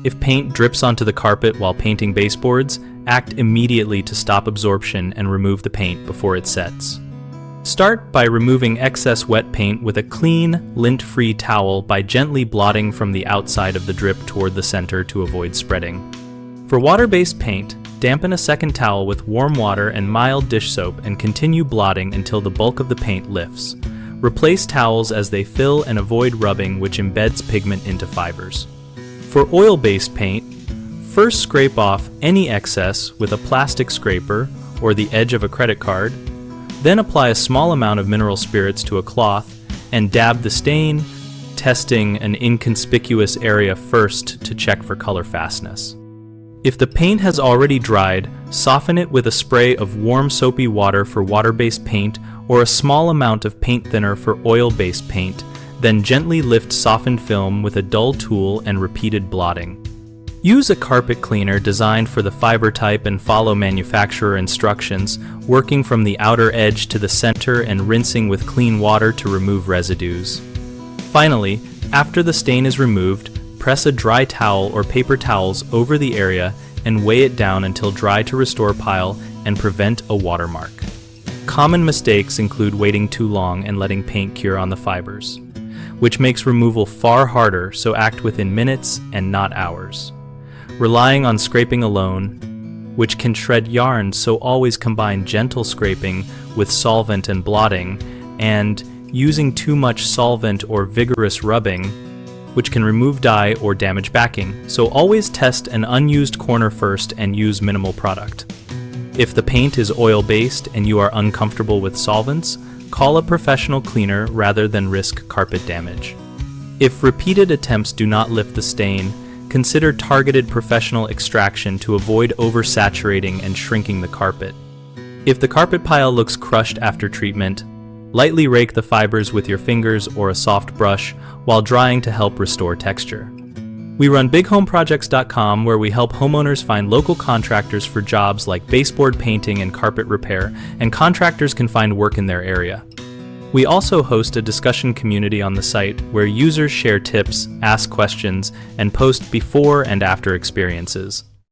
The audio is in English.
If paint drips onto the carpet while painting baseboards, act immediately to stop absorption and remove the paint before it sets. Start by removing excess wet paint with a clean, lint-free towel by gently blotting from the outside of the drip toward the center to avoid spreading. For water-based paint, dampen a second towel with warm water and mild dish soap and continue blotting until the bulk of the paint lifts. Replace towels as they fill and avoid rubbing, which embeds pigment into fibers. For oil-based paint, first scrape off any excess with a plastic scraper or the edge of a credit card. Then apply a small amount of mineral spirits to a cloth and dab the stain, testing an inconspicuous area first to check for color fastness. If the paint has already dried, soften it with a spray of warm soapy water for water-based paint or a small amount of paint thinner for oil-based paint, then gently lift softened film with a dull tool and repeated blotting. Use a carpet cleaner designed for the fiber type and follow manufacturer instructions, working from the outer edge to the center and rinsing with clean water to remove residues. Finally, after the stain is removed, press a dry towel or paper towels over the area and weigh it down until dry to restore pile and prevent a watermark. Common mistakes include waiting too long and letting paint cure on the fibers, which makes removal far harder, so act within minutes and not hours. Relying on scraping alone, which can shred yarn, so always combine gentle scraping with solvent and blotting, and using too much solvent or vigorous rubbing, which can remove dye or damage backing, so always test an unused corner first and use minimal product. If the paint is oil-based and you are uncomfortable with solvents, call a professional cleaner rather than risk carpet damage. If repeated attempts do not lift the stain, consider targeted professional extraction to avoid oversaturating and shrinking the carpet. If the carpet pile looks crushed after treatment, lightly rake the fibers with your fingers or a soft brush while drying to help restore texture. We run BigHomeProjects.com, where we help homeowners find local contractors for jobs like baseboard painting and carpet repair, and contractors can find work in their area. We also host a discussion community on the site where users share tips, ask questions, and post before and after experiences.